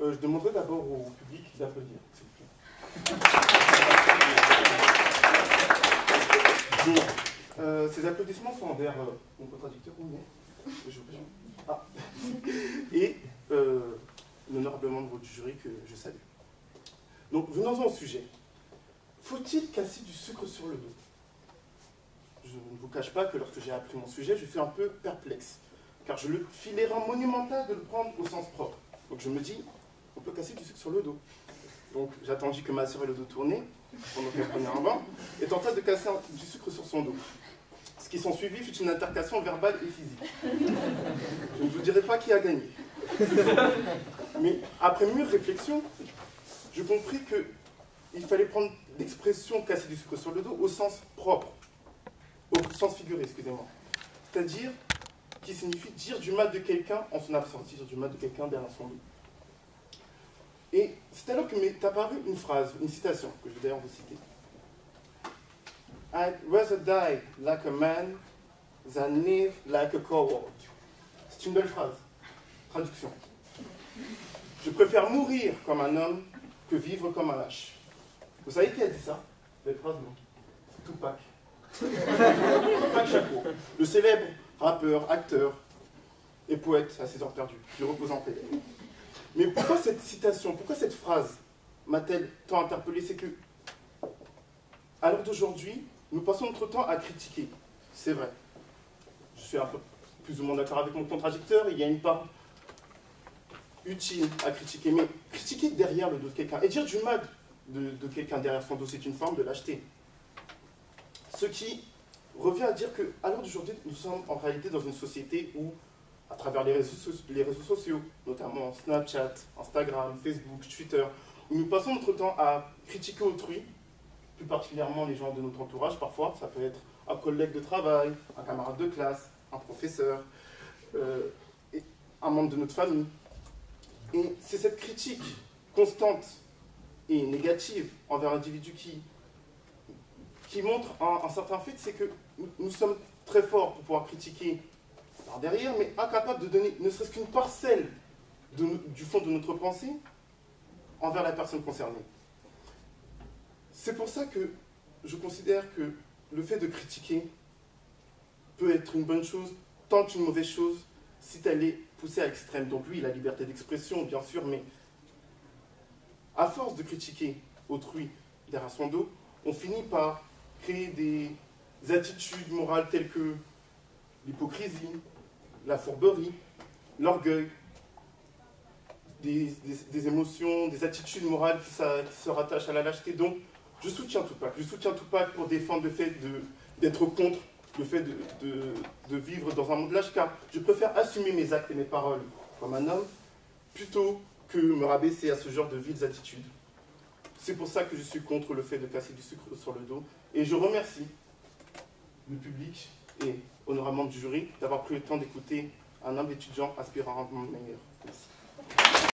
Je demanderai d'abord au public d'applaudir, s'il vous plaît. Donc, ces applaudissements sont envers mon contradicteur, où il est ah. Et l'honorable membre du jury que je salue. Donc, venons-en au sujet. Faut-il casser du sucre sur le dos? Je ne vous cache pas que lorsque j'ai appris mon sujet, je suis un peu perplexe, car je le fis l'erreur monumentale de le prendre au sens propre. Donc je me dis, on peut casser du sucre sur le dos. Donc j'attendis que ma soeur ait le dos tourné, pendant qu'elle prenait un bain, et tenta de casser du sucre sur son dos. Ce qui s'ensuivit fut une altercation verbale et physique. Je ne vous dirai pas qui a gagné. Mais après mûre réflexion, je compris qu'il fallait prendre l'expression casser du sucre sur le dos au sens propre, au sens figuré, excusez-moi. C'est-à-dire qui signifie dire du mal de quelqu'un en son absence, dire du mal de quelqu'un derrière son dos. Et c'est alors que m'est apparue une phrase, une citation, que je vais d'ailleurs vous citer. I'd rather die like a man than live like a coward. C'est une belle phrase. Traduction. Je préfère mourir comme un homme que vivre comme un lâche. Vous savez qui a dit ça? Belle phrase, non? Tupac. Tupac Shakur, le célèbre rappeur, acteur et poète à ses heures perdues. Je repose en paix. Mais pourquoi cette citation, pourquoi cette phrase m'a-t-elle tant interpellé? C'est que, à l'heure d'aujourd'hui, nous passons notre temps à critiquer. C'est vrai. Je suis un peu plus ou moins d'accord avec mon contradicteur. Il y a une part utile à critiquer. Mais critiquer derrière le dos de quelqu'un et dire du mal de quelqu'un derrière son dos, c'est une forme de lâcheté. Ce qui revient à dire qu'à l'heure d'aujourd'hui, nous sommes en réalité dans une société où, à travers les réseaux sociaux, notamment Snapchat, Instagram, Facebook, Twitter, où nous passons notre temps à critiquer autrui, plus particulièrement les gens de notre entourage parfois, ça peut être un collègue de travail, un camarade de classe, un professeur, un membre de notre famille. Et c'est cette critique constante et négative envers l'individu qui montre un certain fait, c'est que nous sommes très forts pour pouvoir critiquer par derrière, mais incapables de donner ne serait-ce qu'une parcelle du fond de notre pensée envers la personne concernée. C'est pour ça que je considère que le fait de critiquer peut être une bonne chose, tant qu'une mauvaise chose, si elle est poussée à l'extrême. Donc oui, la liberté d'expression, bien sûr, mais à force de critiquer autrui derrière son dos, on finit par créer des attitudes morales telles que l'hypocrisie, la fourberie, l'orgueil, des émotions, des attitudes morales qui se rattachent à la lâcheté. Donc, je soutiens Tupac. Je soutiens Tupac pour défendre le fait d'être contre le fait de vivre dans un monde lâche, car je préfère assumer mes actes et mes paroles comme un homme, plutôt que me rabaisser à ce genre de viles attitudes. C'est pour ça que je suis contre le fait de casser du sucre sur le dos. Et je remercie le public et honorablement du jury d'avoir pris le temps d'écouter un humble étudiant aspirant à un monde meilleur. Merci.